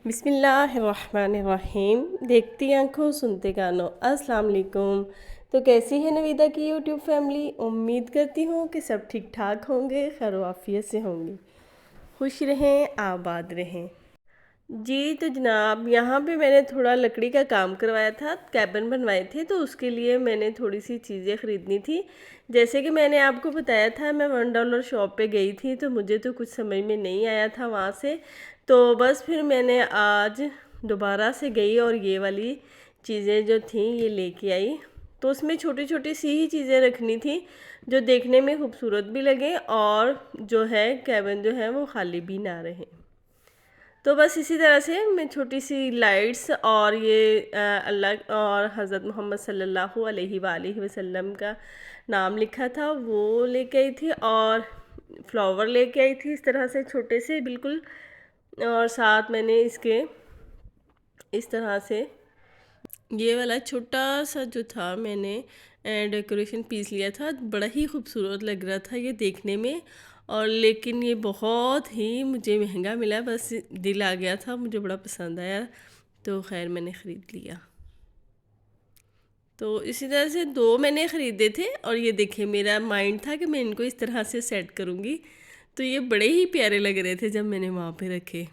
बिस्मिल्लाहिर्रहमानिर्रहीम। देखती आंखों सुनते कानों, अस्सलाम वालेकुम। तो कैसी है नवीदा की यूट्यूब फैमिली। उम्मीद करती हूँ कि सब ठीक ठाक होंगे, खैर आफियत से होंगे, खुश रहें, आबाद रहें। जी तो जनाब, यहाँ पे मैंने थोड़ा लकड़ी का काम करवाया था, कैबिन बनवाए थे, तो उसके लिए मैंने थोड़ी सी चीज़ें ख़रीदनी थी। जैसे कि मैंने आपको बताया था, मैं $1 शॉप पे गई थी, तो मुझे तो कुछ समझ में नहीं आया था वहाँ से। तो बस फिर मैंने आज दोबारा से गई और ये वाली चीज़ें जो थी ये लेके आई। तो उसमें छोटी छोटी सी ही चीज़ें रखनी थी जो देखने में खूबसूरत भी लगे और जो है कैबिन जो है वो खाली भी ना रहे। तो बस इसी तरह से मैं छोटी सी लाइट्स और ये अल्लाह और हज़रत मोहम्मद सल्लल्लाहु अलैहि वसल्लम का नाम लिखा था वो लेके आई थी, और फ्लावर लेके आई थी इस तरह से छोटे से बिल्कुल। और साथ मैंने इसके इस तरह से ये वाला छोटा सा जो था मैंने डेकोरेशन पीस लिया था। बड़ा ही खूबसूरत लग रहा था ये देखने में, और लेकिन ये बहुत ही मुझे महंगा मिला। बस दिल आ गया था, मुझे बड़ा पसंद आया, तो खैर मैंने ख़रीद लिया। तो इसी तरह से दो मैंने ख़रीदे थे, और ये देखिए मेरा माइंड था कि मैं इनको इस तरह से सेट करूँगी। तो ये बड़े ही प्यारे लग रहे थे जब मैंने वहाँ पे रखे।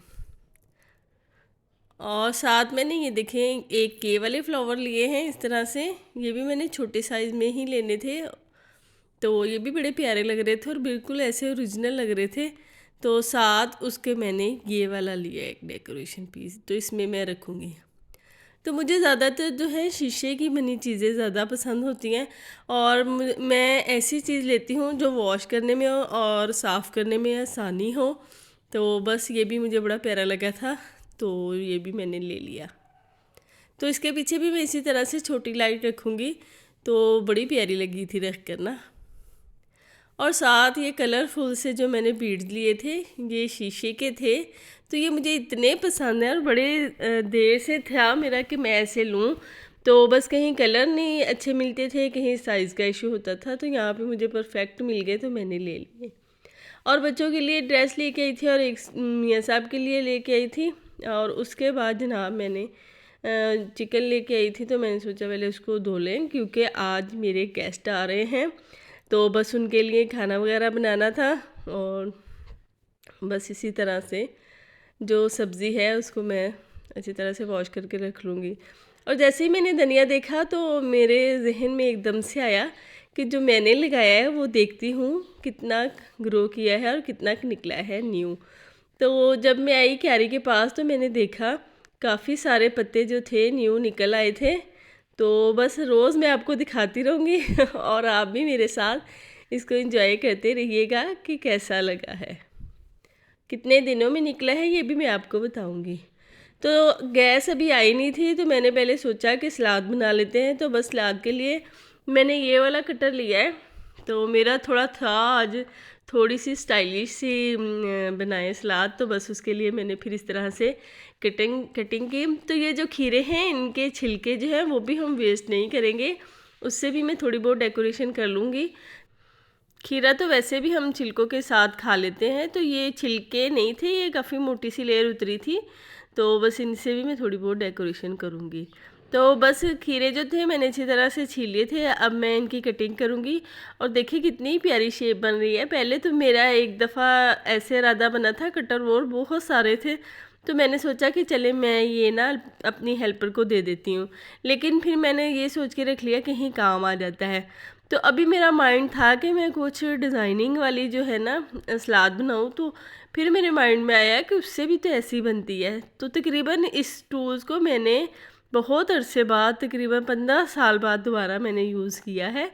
और साथ मैंने ये देखें एक के वाले फ्लावर लिए हैं इस तरह से, ये भी मैंने छोटे साइज़ में ही लेने थे। तो ये भी बड़े प्यारे लग रहे थे और बिल्कुल ऐसे ओरिजिनल लग रहे थे। तो साथ उसके मैंने ये वाला लिया एक डेकोरेशन पीस, तो इसमें मैं रखूँगी। तो मुझे ज़्यादातर जो है शीशे की बनी चीज़ें ज़्यादा पसंद होती हैं, और मैं ऐसी चीज़ लेती हूँ जो वॉश करने में हो और साफ़ करने में आसानी हो। तो बस ये भी मुझे बड़ा प्यारा लगा था, तो ये भी मैंने ले लिया। तो इसके पीछे भी मैं इसी तरह से छोटी लाइट रखूँगी, तो बड़ी प्यारी लगी थी रख कर ना। और साथ ये कलरफुल से जो मैंने बीड्स लिए थे ये शीशे के थे, तो ये मुझे इतने पसंद है और बड़े देर से था मेरा कि मैं ऐसे लूँ। तो बस कहीं कलर नहीं अच्छे मिलते थे, कहीं साइज़ का इशू होता था, तो यहाँ पे मुझे परफेक्ट मिल गए, तो मैंने ले लिए। और बच्चों के लिए ड्रेस लेके आई थी और एक मियाँ साहब के लिए लेके आई थी। और उसके बाद जनाब मैंने चिकन लेके आई थी, तो मैंने सोचा पहले उसको धो लें क्योंकि आज मेरे गेस्ट आ रहे हैं, तो बस उनके लिए खाना वगैरह बनाना था। और बस इसी तरह से जो सब्ज़ी है उसको मैं अच्छी तरह से वॉश करके रख लूँगी। और जैसे ही मैंने धनिया देखा तो मेरे जहन में एकदम से आया कि जो मैंने लगाया है वो देखती हूँ कितना ग्रो किया है और कितना निकला है न्यू। तो जब मैं आई क्यारी के पास तो मैंने देखा काफ़ी सारे पत्ते जो थे न्यू निकल आए थे। तो बस रोज़ मैं आपको दिखाती रहूँगी और आप भी मेरे साथ इसको एंजॉय करते रहिएगा कि कैसा लगा है, कितने दिनों में निकला है ये भी मैं आपको बताऊँगी। तो गैस अभी आई नहीं थी, तो मैंने पहले सोचा कि सलाद बना लेते हैं। तो बस सलाद के लिए मैंने ये वाला कटर लिया है। तो मेरा थोड़ा था आज थोड़ी सी स्टाइलिश सी बनाए सलाद, तो बस उसके लिए मैंने फिर इस तरह से कटिंग की। तो ये जो खीरे हैं इनके छिलके जो हैं वो भी हम वेस्ट नहीं करेंगे, उससे भी मैं थोड़ी बहुत डेकोरेशन कर लूँगी। खीरा तो वैसे भी हम छिलकों के साथ खा लेते हैं, तो ये छिलके नहीं थे, ये काफ़ी मोटी सी लेयर उतरी थी, तो बस इनसे भी मैं थोड़ी बहुत डेकोरेशन करूँगी। तो बस खीरे जो थे मैंने अच्छी तरह से छील लिए थे, अब मैं इनकी कटिंग करूँगी। और देखिए कितनी प्यारी शेप बन रही है। पहले तो मेरा एक दफ़ा ऐसे इरादा बना था, कटर और बहुत सारे थे, तो मैंने सोचा कि चले मैं ये ना अपनी हेल्पर को दे देती हूँ, लेकिन फिर मैंने ये सोच के रख लिया कहीं काम आ जाता है। तो अभी मेरा माइंड था कि मैं कुछ डिज़ाइनिंग वाली जो है ना सलाद बनाऊँ, तो फिर मेरे माइंड में आया कि उससे भी तो ऐसी बनती है। तो तकरीबन इस टूल्स को मैंने बहुत अरसे बाद, तकरीबन 15 साल बाद दोबारा मैंने यूज़ किया है।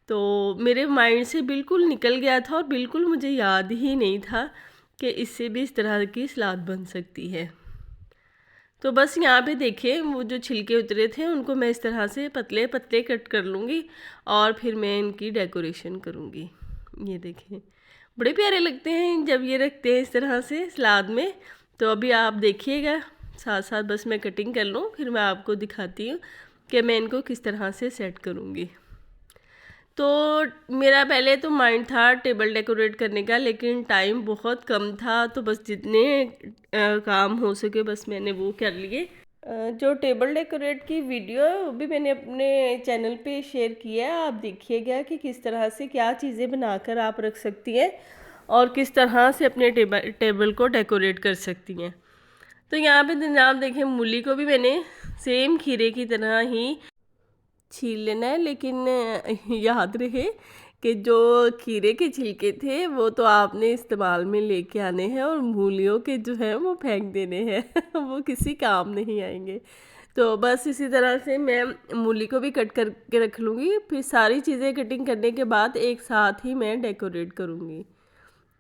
तो मेरे माइंड से बिल्कुल निकल गया था और बिल्कुल मुझे याद ही नहीं था कि इससे भी इस तरह की सलाद बन सकती है। तो बस यहाँ पे देखिए वो जो छिलके उतरे थे उनको मैं इस तरह से पतले पतले कट कर लूँगी और फिर मैं इनकी डेकोरेशन करूँगी। ये देखें बड़े प्यारे लगते हैं जब ये रखते हैं इस तरह से सलाद में। तो अभी आप देखिएगा साथ साथ, बस मैं कटिंग कर लूँ फिर मैं आपको दिखाती हूँ कि मैं इनको किस तरह से सेट करूँगी। तो मेरा पहले तो माइंड था टेबल डेकोरेट करने का, लेकिन टाइम बहुत कम था, तो बस जितने काम हो सके बस मैंने वो कर लिए। जो टेबल डेकोरेट की वीडियो है वो भी मैंने अपने चैनल पे शेयर किया है, आप देखिएगा कि किस तरह से क्या चीज़ें बनाकर आप रख सकती हैं और किस तरह से अपने टेबल को डेकोरेट कर सकती हैं। तो यहाँ पे जनाब देखें, मूली को भी मैंने सेम खीरे की तरह ही छील लेना है, लेकिन याद रहे कि जो खीरे के छिलके थे वो तो आपने इस्तेमाल में लेके आने हैं और मूलियों के जो है वो फेंक देने हैं वो किसी काम नहीं आएंगे। तो बस इसी तरह से मैं मूली को भी कट करके रख लूँगी, फिर सारी चीज़ें कटिंग करने के बाद एक साथ ही मैं डेकोरेट करूँगी।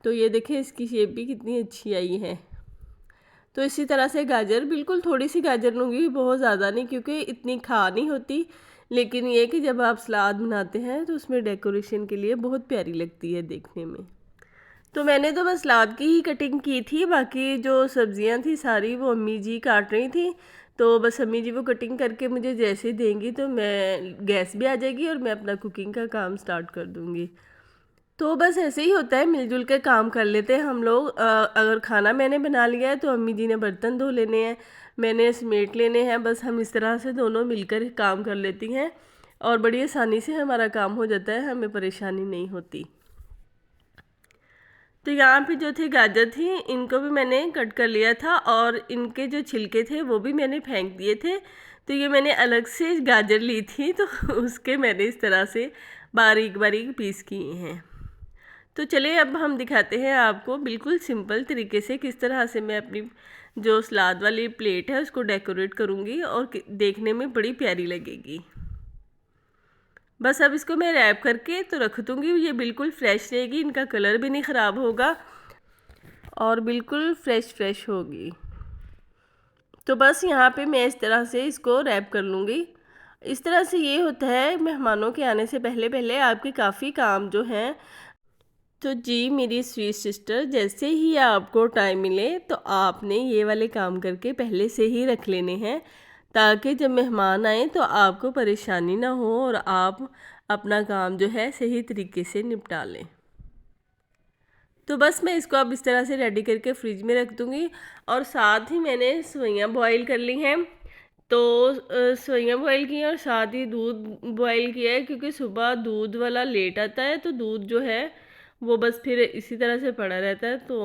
तो ये देखें इसकी शेप भी कितनी अच्छी आई है। तो इसी तरह से गाजर, बिल्कुल थोड़ी सी गाजर लूँगी, बहुत ज़्यादा नहीं, क्योंकि इतनी खा नहीं होती, लेकिन ये कि जब आप सलाद बनाते हैं तो उसमें डेकोरेशन के लिए बहुत प्यारी लगती है देखने में। तो मैंने तो बस सलाद की ही कटिंग की थी, बाकी जो सब्जियां थी सारी वो अम्मी जी काट रही थी। तो बस अम्मी जी वो कटिंग करके मुझे जैसे देंगी तो मैं गैस भी आ जाएगी और मैं अपना कुकिंग का काम स्टार्ट कर दूँगी। तो बस ऐसे ही होता है, मिलजुल के काम कर लेते हैं हम लोग। अगर खाना मैंने बना लिया है तो अम्मी जी ने बर्तन धो लेने हैं, मैंने समेट लेने हैं। बस हम इस तरह से दोनों मिलकर काम कर लेती हैं और बड़ी आसानी से हमारा काम हो जाता है, हमें परेशानी नहीं होती। तो यहाँ पे जो थी गाजर थी, इनको भी मैंने कट कर लिया था और इनके जो छिलके थे वो भी मैंने फेंक दिए थे। तो ये मैंने अलग से गाजर ली थी तो उसके मैंने इस तरह से बारीक बारीक पीस किए हैं। तो चलिए अब हम दिखाते हैं आपको बिल्कुल सिंपल तरीके से किस तरह से मैं अपनी जो सलाद वाली प्लेट है उसको डेकोरेट करूँगी और देखने में बड़ी प्यारी लगेगी। बस अब इसको मैं रैप करके तो रख दूँगी, ये बिल्कुल फ्रेश रहेगी, इनका कलर भी नहीं ख़राब होगा और बिल्कुल फ्रेश होगी। तो बस यहाँ पे मैं इस तरह से इसको रैप कर लूँगी। इस तरह से ये होता है मेहमानों के आने से पहले पहले आपके काफ़ी काम जो हैं। तो जी मेरी स्वीट सिस्टर, जैसे ही आपको टाइम मिले तो आपने ये वाले काम करके पहले से ही रख लेने हैं, ताकि जब मेहमान आए तो आपको परेशानी ना हो और आप अपना काम जो है सही तरीके से निपटा लें। तो बस मैं इसको अब इस तरह से रेडी करके फ्रिज में रख दूँगी और साथ ही मैंने सेवइयाँ बॉईल कर ली हैं। तो सेवइयाँ बॉईल की हैं और साथ ही दूध बॉईल किया है, क्योंकि सुबह दूध वाला लेट आता है तो दूध जो है वो बस फिर इसी तरह से पड़ा रहता है। तो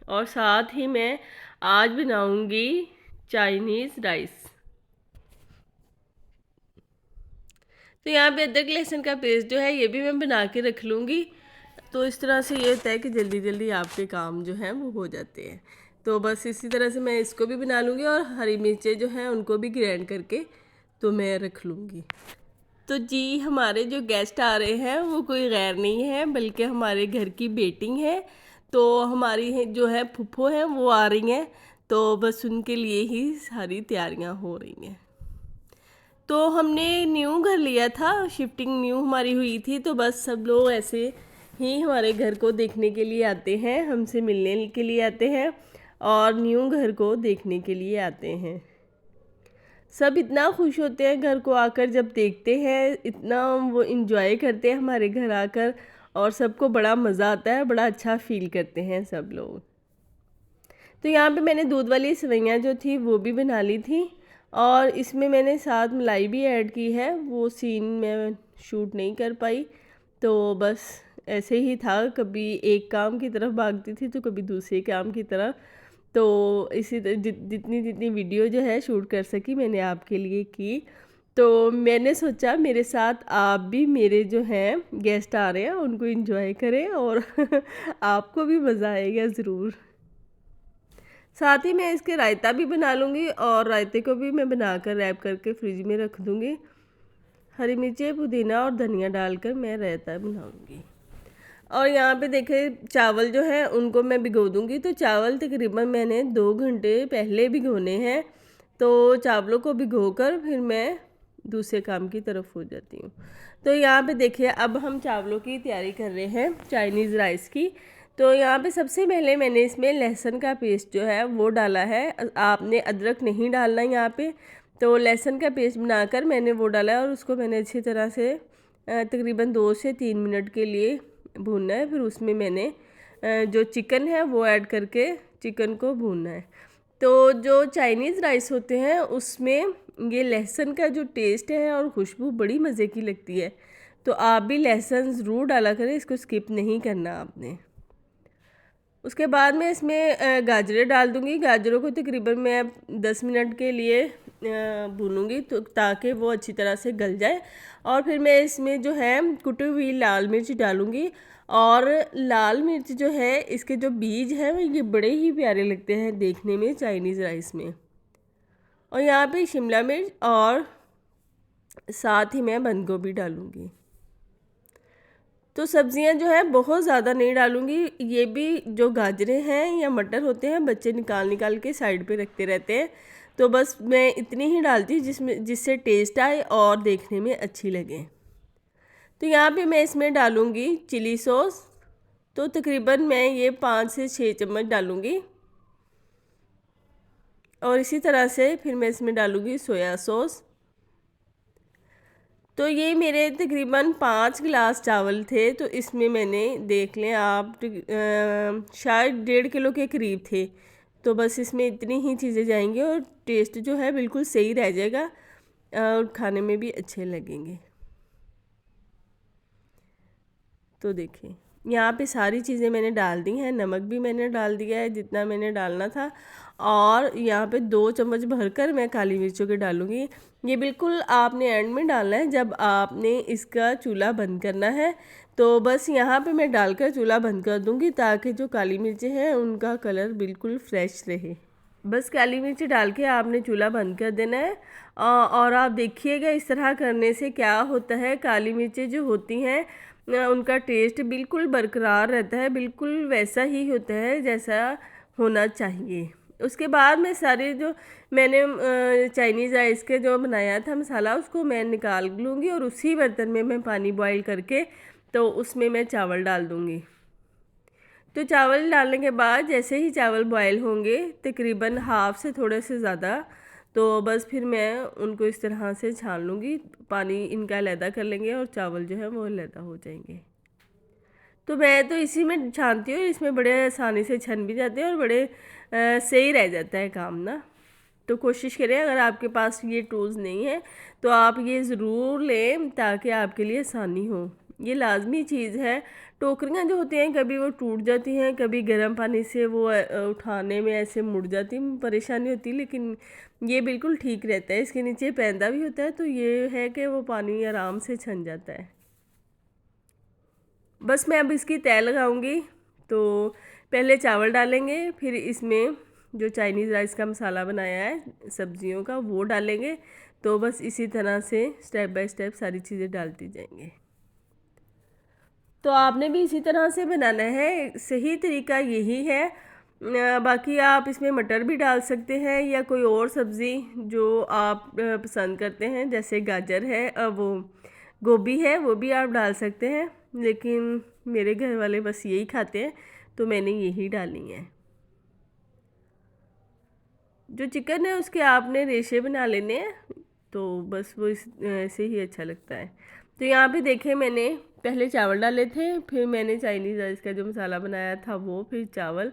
और साथ ही मैं आज बनाऊंगी चाइनीज़ राइस। तो यहाँ पे अदरक लहसुन का पेस्ट जो है ये भी मैं बना के रख लूँगी। तो इस तरह से ये होता है कि जल्दी जल्दी आपके काम जो हैं वो हो जाते हैं। तो बस इसी तरह से मैं इसको भी बना लूँगी और हरी मिर्चें जो हैं उनको भी ग्राइंड करके तो मैं रख लूँगी। तो जी हमारे जो गेस्ट आ रहे हैं वो कोई गैर नहीं है, बल्कि हमारे घर की बेटी है। तो हमारी जो है फूफो हैं वो आ रही हैं, तो बस उनके लिए ही सारी तैयारियां हो रही हैं। तो हमने न्यू घर लिया था, शिफ्टिंग न्यू हमारी हुई थी, तो बस सब लोग ऐसे ही हमारे घर को देखने के लिए आते हैं, हमसे मिलने के लिए आते हैं और न्यू घर को देखने के लिए आते हैं। सब इतना खुश होते हैं घर को आकर, जब देखते हैं इतना वो इन्जॉय करते हैं हमारे घर आकर और सबको बड़ा मज़ा आता है, बड़ा अच्छा फील करते हैं सब लोग। तो यहाँ पे मैंने दूध वाली सेवइयाँ जो थी वो भी बना ली थी और इसमें मैंने साथ मलाई भी ऐड की है, वो सीन मैं शूट नहीं कर पाई। तो बस ऐसे ही था, कभी एक काम की तरफ भागती थी तो कभी दूसरे काम की तरफ। तो इसी जितनी जितनी वीडियो जो है शूट कर सकी मैंने आपके लिए की। तो मैंने सोचा मेरे साथ आप भी, मेरे जो हैं गेस्ट आ रहे हैं उनको एंजॉय करें और आपको भी मज़ा आएगा ज़रूर। साथ ही मैं इसके रायता भी बना लूँगी और रायते को भी मैं बनाकर रैप करके फ्रिज में रख दूँगी। हरी मिर्चें, पुदीना और धनिया डालकर मैं रायता बनाऊँगी। और यहाँ पे देखें चावल जो है उनको मैं भिगो दूँगी। तो चावल तकरीबन मैंने 2 घंटे पहले भिगोने हैं। तो चावलों को भिगोकर फिर मैं दूसरे काम की तरफ हो जाती हूँ। तो यहाँ पे देखिए अब हम चावलों की तैयारी कर रहे हैं चाइनीज़ राइस की। तो यहाँ पे सबसे पहले मैंने इसमें लहसुन का पेस्ट जो है वो डाला है, आपने अदरक नहीं डालना यहाँ पे। तो लहसुन का पेस्ट बनाकर मैंने वो डाला है और उसको मैंने अच्छी तरह से तकरीबन 2 से 3 मिनट के लिए भूनना है। फिर उसमें मैंने जो चिकन है वो ऐड करके चिकन को भूनना है। तो जो चाइनीज़ राइस होते हैं उसमें ये लहसुन का जो टेस्ट है और खुशबू बड़ी मज़े की लगती है। तो आप भी लहसुन ज़रूर डाला करें, इसको स्किप नहीं करना आपने। उसके बाद मैं इसमें गाजरें डाल दूँगी। गाजरों को तकरीबन मैं 10 मिनट के लिए भूनूँगी तो ताकि वो अच्छी तरह से गल जाए। और फिर मैं इसमें जो है कुटी हुई लाल मिर्च डालूँगी। और लाल मिर्च जो है इसके जो बीज हैं ये बड़े ही प्यारे लगते हैं देखने में चाइनीज़ राइस में। और यहाँ पे शिमला मिर्च और साथ ही मैं बंद गोभी डालूँगी। तो सब्ज़ियाँ जो है बहुत ज़्यादा नहीं डालूँगी। ये भी जो गाजरें हैं या मटर होते हैं बच्चे निकाल निकाल के साइड पे रखते रहते हैं, तो बस मैं इतनी ही डालती हूँ जिससे टेस्ट आए और देखने में अच्छी लगे। तो यहाँ पे मैं इसमें डालूँगी चिली सॉस। तो तकरीबन मैं ये 5 से 6 चम्मच डालूँगी। और इसी तरह से फिर मैं इसमें डालूँगी सोया सॉस। तो ये मेरे तकरीबन 5 गिलास चावल थे, तो इसमें मैंने देख लें आप शायद 1.5 किलो के करीब थे। तो बस इसमें इतनी ही चीज़ें जाएंगी और टेस्ट जो है बिल्कुल सही रह जाएगा और खाने में भी अच्छे लगेंगे। तो देखिए यहाँ पे सारी चीज़ें मैंने डाल दी हैं, नमक भी मैंने डाल दिया है जितना मैंने डालना था। और यहाँ पे 2 चम्मच भरकर मैं काली मिर्चों के डालूँगी। ये बिल्कुल आपने एंड में डालना है जब आपने इसका चूल्हा बंद करना है। तो बस यहाँ पे मैं डालकर चूल्हा बंद कर दूँगी ताकि जो काली मिर्चें हैं उनका कलर बिल्कुल फ्रेश रहे। बस काली मिर्च डाल के आपने चूल्हा बंद कर देना है। और आप देखिएगा इस तरह करने से क्या होता है, काली मिर्चें जो होती हैं उनका टेस्ट बिल्कुल बरकरार रहता है, बिल्कुल वैसा ही होता है जैसा होना चाहिए। उसके बाद में सारे जो मैंने चाइनीज़ राइस के जो बनाया था मसाला उसको मैं निकाल लूँगी और उसी बर्तन में मैं पानी बॉईल करके तो उसमें मैं चावल डाल दूँगी। तो चावल डालने के बाद जैसे ही चावल बॉयल होंगे तकरीबन हाफ़ से थोड़े से ज़्यादा, तो बस फिर मैं उनको इस तरह से छान लूँगी। पानी इनका अलहदा कर लेंगे और चावल जो है वो अलहदा हो जाएंगे। तो मैं तो इसी में छानती हूँ, इसमें बड़े आसानी से छन भी जाते हैं और बड़े सही रह जाता है काम ना। तो कोशिश करें अगर आपके पास ये टूल्स नहीं है तो आप ये ज़रूर लें ताकि आपके लिए आसानी हो। ये लाजमी चीज़ है। टोकरियाँ जो होती हैं कभी वो टूट जाती हैं, कभी गर्म पानी से वो उठाने में ऐसे मुड़ जाती परेशानी होती, लेकिन ये बिल्कुल ठीक रहता है। इसके नीचे पैंदा भी होता है तो ये है कि वो पानी आराम से छन जाता है। बस मैं अब इसकी तय लगाऊंगी। तो पहले चावल डालेंगे, फिर इसमें जो चाइनीज़ राइस का मसाला बनाया है सब्जियों का वो डालेंगे। तो बस इसी तरह से स्टेप बाय स्टेप सारी चीज़ें डालती जाएंगे। तो आपने भी इसी तरह से बनाना है, सही तरीका यही है। बाकी आप इसमें मटर भी डाल सकते हैं या कोई और सब्ज़ी जो आप पसंद करते हैं, जैसे गाजर है वो गोभी है वो भी आप डाल सकते हैं, लेकिन मेरे घर वाले बस यही खाते हैं तो मैंने यही डाली है। जो चिकन है उसके आपने रेशे बना लेने हैं, तो बस वो ऐसे ही अच्छा लगता है। तो यहाँ पे देखें मैंने पहले चावल डाले थे, फिर मैंने चाइनीज़ राइस का जो मसाला बनाया था वो, फिर चावल।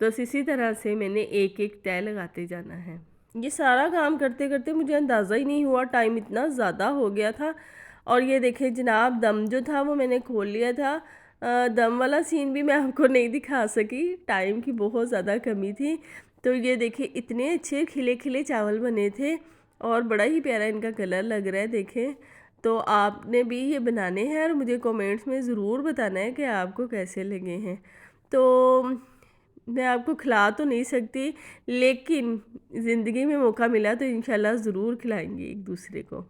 बस इसी तरह से मैंने एक एक तय लगाते जाना है। ये सारा काम करते करते मुझे अंदाज़ा ही नहीं हुआ, टाइम इतना ज़्यादा हो गया था। और ये देखें जनाब दम जो था वो मैंने खोल लिया था। दम वाला सीन भी मैं आपको नहीं दिखा सकी, टाइम की बहुत ज़्यादा कमी थी। तो ये देखिए इतने अच्छे खिले खिले चावल बने थे और बड़ा ही प्यारा इनका कलर लग रहा है देखें। तो आपने भी ये बनाने हैं और मुझे कमेंट्स में ज़रूर बताना है कि आपको कैसे लगे हैं। तो मैं आपको खिला तो नहीं सकती, लेकिन ज़िंदगी में मौका मिला तो इंशाल्लाह ज़रूर खिलाएंगे एक दूसरे को।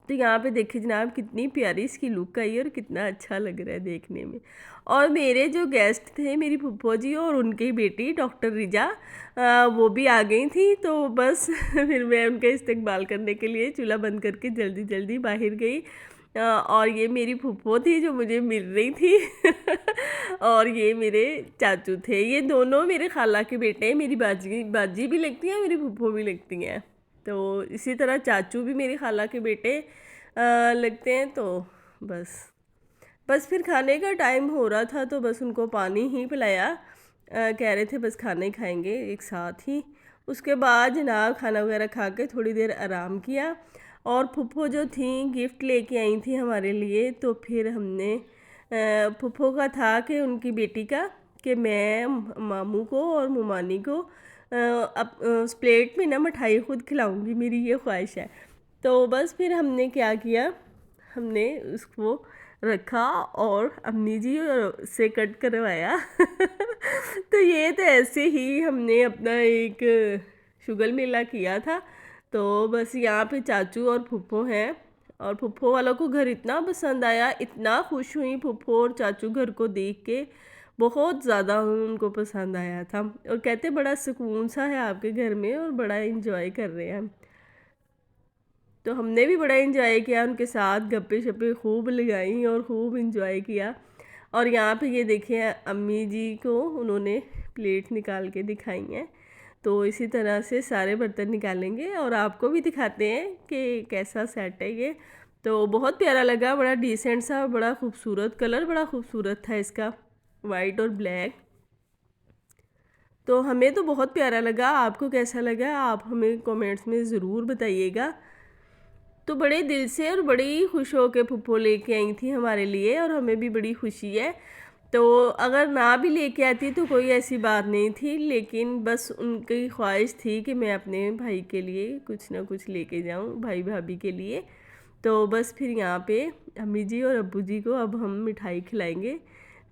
तो यहाँ पे देखिए जनाब कितनी प्यारी इसकी लुक आई है और कितना अच्छा लग रहा है देखने में। और मेरे जो गेस्ट थे मेरी फूफो जी और उनकी बेटी डॉक्टर रिजा, वो भी आ गई थी। तो बस फिर मैं उनका इस्तकबाल करने के लिए चूल्हा बंद करके जल्दी जल्दी बाहर गई। और ये मेरी फूफो थी जो मुझे मिल रही थी और ये मेरे चाचू थे। ये दोनों मेरे खाला के बेटे हैं, मेरी बाजी भी लगती हैं, मेरी फूफो भी लगती हैं। तो इसी तरह चाचू भी मेरी खाला के बेटे लगते हैं। तो बस फिर खाने का टाइम हो रहा था तो बस उनको पानी ही पिलाया। कह रहे थे बस खाना ही खाएंगे एक साथ ही। उसके बाद जनाब खाना वगैरह खा के थोड़ी देर आराम किया। और फुफ्फो जो थी गिफ्ट लेके आई थी हमारे लिए, तो फिर हमने फुफ्फो का था कि उनकी बेटी का कि मैं मामू को और मुमानी को अब उस प्लेट में ना मिठाई खुद खिलाऊंगी, मेरी ये ख्वाहिश है। तो बस फिर हमने क्या किया, हमने उसको रखा और अम्मी जी से कट करवाया। तो ये तो ऐसे ही हमने अपना एक शुगर मेला किया था। तो बस यहाँ पे चाचू और फुफ्फो हैं, और फुफ्फो वालों को घर इतना पसंद आया, इतना खुश हुई फुफ्फो और चाचू घर को देख के, बहुत ज़्यादा उनको पसंद आया था। और कहते बड़ा सुकून सा है आपके घर में और बड़ा इंजॉय कर रहे हैं। तो हमने भी बड़ा इंजॉय किया उनके साथ, गप्पे शप्पे खूब लगाई और खूब इंजॉय किया। और यहाँ पे ये देखिए अम्मी जी को उन्होंने प्लेट निकाल के दिखाई हैं। तो इसी तरह से सारे बर्तन निकालेंगे और आपको भी दिखाते हैं कि कैसा सेट है ये। तो बहुत प्यारा लगा, बड़ा डिसेंट सा, बड़ा खूबसूरत कलर, बड़ा खूबसूरत था इसका, वाइट और ब्लैक। तो हमें तो बहुत प्यारा लगा, आपको कैसा लगा आप हमें कमेंट्स में ज़रूर बताइएगा। तो बड़े दिल से और बड़ी खुश हो के फुप्पो लेके आई थी हमारे लिए, और हमें भी बड़ी खुशी है। तो अगर ना भी लेके आती तो कोई ऐसी बात नहीं थी, लेकिन बस उनकी ख्वाहिश थी कि मैं अपने भाई के लिए कुछ ना कुछ लेके जाऊं, भाई भाभी के लिए। तो बस फिर यहाँ पे अम्मी जी और अब्बू जी को अब हम मिठाई खिलाएंगे।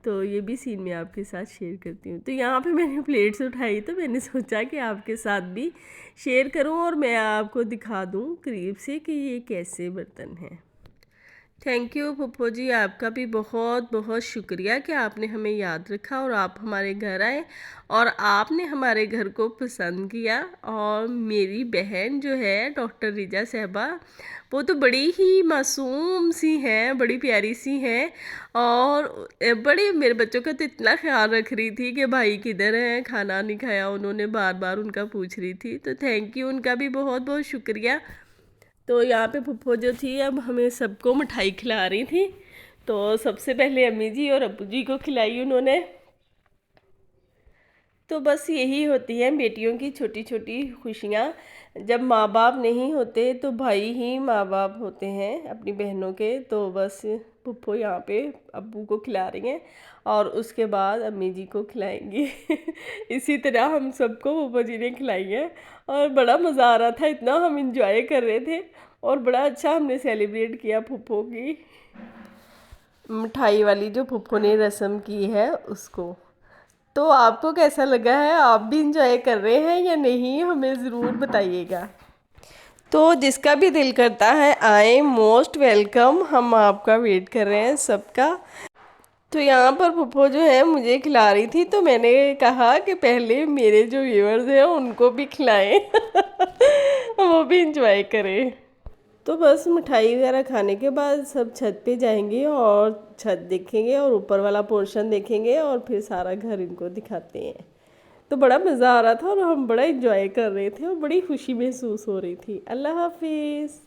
तो ये भी सीन मैं आपके साथ शेयर करती हूँ। तो यहाँ पे मैंने प्लेट्स उठाई तो मैंने सोचा कि आपके साथ भी शेयर करूँ और मैं आपको दिखा दूँ करीब से कि ये कैसे बर्तन हैं। थैंक यू फुफ्फो जी, आपका भी बहुत बहुत शुक्रिया कि आपने हमें याद रखा और आप हमारे घर आए और आपने हमारे घर को पसंद किया। और मेरी बहन जो है डॉक्टर रिजा साहबा, वो तो बड़ी ही मासूम सी हैं, बड़ी प्यारी सी हैं, और बड़ी मेरे बच्चों का तो इतना ख्याल रख रही थी कि भाई किधर हैं, खाना नहीं खाया उन्होंने, बार बार उनका पूछ रही थी। तो थैंक यू, उनका भी बहुत बहुत शुक्रिया। तो यहाँ पे फुफ्फो जो थी अब हमें सबको मिठाई खिला रही थी। तो सबसे पहले अम्मी जी और अब्बू जी को खिलाई उन्होंने। तो बस यही होती हैं बेटियों की छोटी छोटी खुशियाँ। जब माँ बाप नहीं होते तो भाई ही माँ बाप होते हैं अपनी बहनों के। तो बस फुफ्फो यहाँ पे अब्बू को खिला रही हैं और उसके बाद अम्मी जी को खिलाएंगी। इसी तरह हम सबको फुफ्फो जी ने खिलाई है और बड़ा मज़ा आ रहा था, इतना हम इंजॉय कर रहे थे और बड़ा अच्छा हमने सेलिब्रेट किया फुफ्फो की मिठाई वाली जो फुफ्फो ने रस्म की है उसको। तो आपको कैसा लगा है, आप भी इंजॉय कर रहे हैं या नहीं, हमें ज़रूर बताइएगा। तो जिसका भी दिल करता है आए, मोस्ट वेलकम, हम आपका वेट कर रहे हैं सबका। तो यहाँ पर फुफ्फो जो है मुझे खिला रही थी, तो मैंने कहा कि पहले मेरे जो व्यूअर्स हैं उनको भी खिलाएं। वो भी इंजॉय करें। तो बस मिठाई वगैरह खाने के बाद सब छत पे जाएंगे और छत देखेंगे और ऊपर वाला पोर्शन देखेंगे और फिर सारा घर इनको दिखाते हैं। तो बड़ा मज़ा आ रहा था और हम बड़ा इंजॉय कर रहे थे और बड़ी खुशी महसूस हो रही थी। अल्लाह हाफिज़।